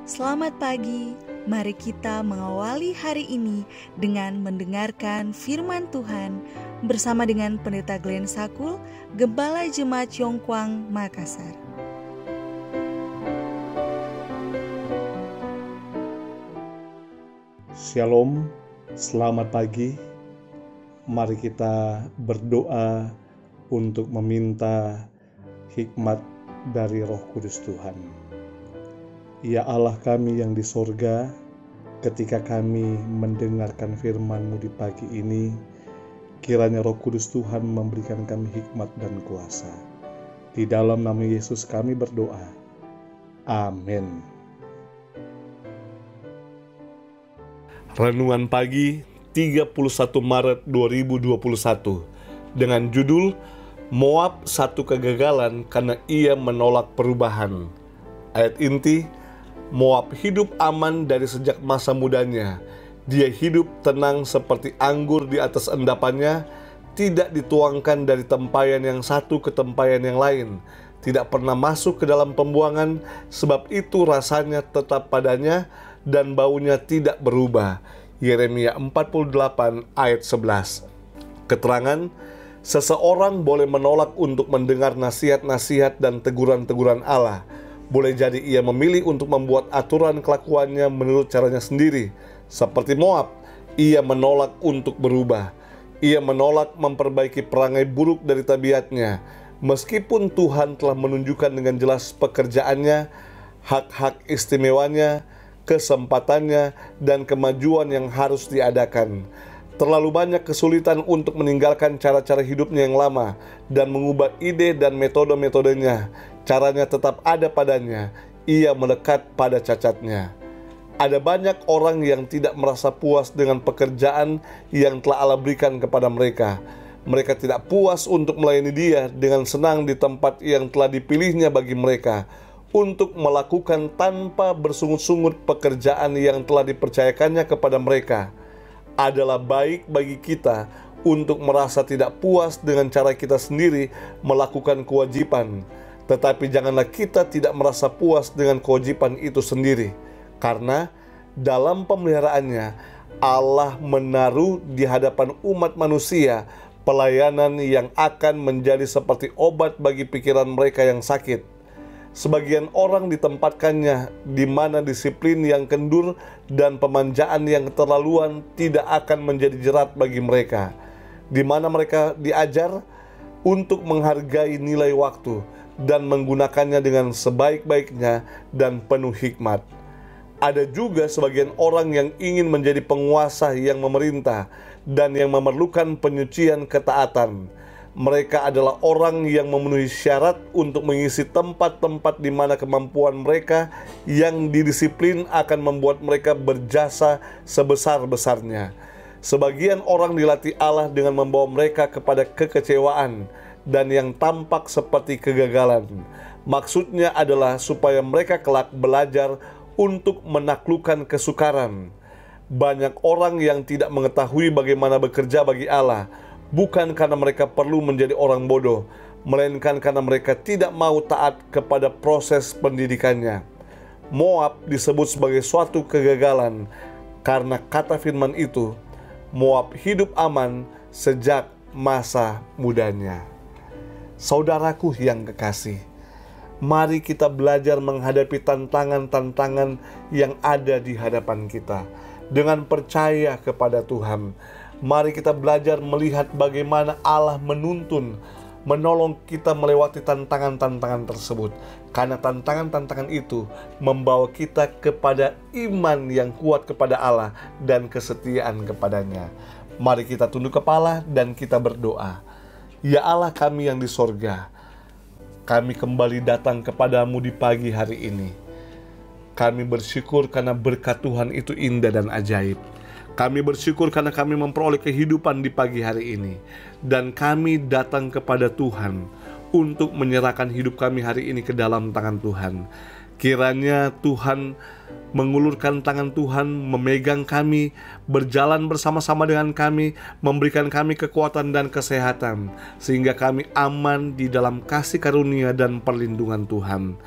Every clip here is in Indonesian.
Selamat pagi, mari kita mengawali hari ini dengan mendengarkan firman Tuhan bersama dengan Pendeta Glenn Sakul, Gembala Jemaat Yongkwang, Makassar. Shalom, selamat pagi. Mari kita berdoa untuk meminta hikmat dari Roh Kudus Tuhan. Ya Allah kami yang di sorga, ketika kami mendengarkan firman-Mu di pagi ini, kiranya Roh Kudus Tuhan memberikan kami hikmat dan kuasa. Di dalam nama Yesus kami berdoa. Amin. Renungan pagi 31 Maret 2021 dengan judul Moab satu kegagalan karena ia menolak perubahan. Ayat inti, Moab hidup aman dari sejak masa mudanya. Dia hidup tenang seperti anggur di atas endapannya, tidak dituangkan dari tempayan yang satu ke tempayan yang lain, tidak pernah masuk ke dalam pembuangan, sebab itu rasanya tetap padanya dan baunya tidak berubah. Yeremia 48 ayat 11. Keterangan, seseorang boleh menolak untuk mendengar nasihat-nasihat dan teguran-teguran Allah. Boleh jadi ia memilih untuk membuat aturan kelakuannya menurut caranya sendiri. Seperti Moab, ia menolak untuk berubah. Ia menolak memperbaiki perangai buruk dari tabiatnya. Meskipun Tuhan telah menunjukkan dengan jelas pekerjaannya, hak-hak istimewanya, kesempatannya, dan kemajuan yang harus diadakan. Terlalu banyak kesulitan untuk meninggalkan cara-cara hidupnya yang lama dan mengubah ide dan metode-metodenya. Caranya tetap ada padanya, ia melekat pada cacatnya. Ada banyak orang yang tidak merasa puas dengan pekerjaan yang telah Allah berikan kepada mereka. Mereka tidak puas untuk melayani Dia dengan senang di tempat yang telah dipilihnya bagi mereka, untuk melakukan tanpa bersungut-sungut pekerjaan yang telah dipercayakannya kepada mereka. Adalah baik bagi kita untuk merasa tidak puas dengan cara kita sendiri melakukan kewajiban. Tetapi janganlah kita tidak merasa puas dengan kewajiban itu sendiri, karena dalam pemeliharaannya Allah menaruh di hadapan umat manusia pelayanan yang akan menjadi seperti obat bagi pikiran mereka yang sakit. Sebagian orang ditempatkannya di mana disiplin yang kendur dan pemanjaan yang keterlaluan tidak akan menjadi jerat bagi mereka, di mana mereka diajar untuk menghargai nilai waktu dan menggunakannya dengan sebaik-baiknya dan penuh hikmat. Ada juga sebagian orang yang ingin menjadi penguasa yang memerintah dan yang memerlukan penyucian ketaatan. Mereka adalah orang yang memenuhi syarat untuk mengisi tempat-tempat di mana kemampuan mereka yang didisiplin akan membuat mereka berjasa sebesar-besarnya. Sebagian orang dilatih Allah dengan membawa mereka kepada kekecewaan dan yang tampak seperti kegagalan. Maksudnya adalah supaya mereka kelak belajar untuk menaklukkan kesukaran. Banyak orang yang tidak mengetahui bagaimana bekerja bagi Allah, bukan karena mereka perlu menjadi orang bodoh, melainkan karena mereka tidak mau taat kepada proses pendidikannya. Moab disebut sebagai suatu kegagalan karena kata firman itu, Moab hidup aman sejak masa mudanya. Saudaraku yang kekasih, mari kita belajar menghadapi tantangan-tantangan yang ada di hadapan kita dengan percaya kepada Tuhan. Mari kita belajar melihat bagaimana Allah menuntun, menolong kita melewati tantangan-tantangan tersebut. Karena tantangan-tantangan itu membawa kita kepada iman yang kuat kepada Allah dan kesetiaan kepadanya. Mari kita tunduk kepala dan kita berdoa. Ya Allah kami yang di sorga, kami kembali datang kepadamu di pagi hari ini. Kami bersyukur karena berkat Tuhan itu indah dan ajaib. Kami bersyukur karena kami memperoleh kehidupan di pagi hari ini. Dan kami datang kepada Tuhan untuk menyerahkan hidup kami hari ini ke dalam tangan Tuhan. Kiranya Tuhan mengulurkan tangan Tuhan, memegang kami, berjalan bersama-sama dengan kami, memberikan kami kekuatan dan kesehatan, sehingga kami aman di dalam kasih karunia dan perlindungan Tuhan.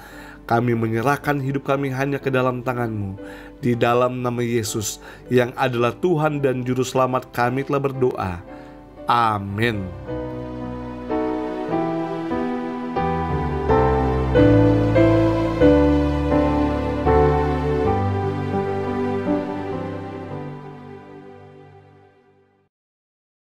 Kami menyerahkan hidup kami hanya ke dalam tangan-Mu. Di dalam nama Yesus yang adalah Tuhan dan Juru Selamat kami telah berdoa. Amin.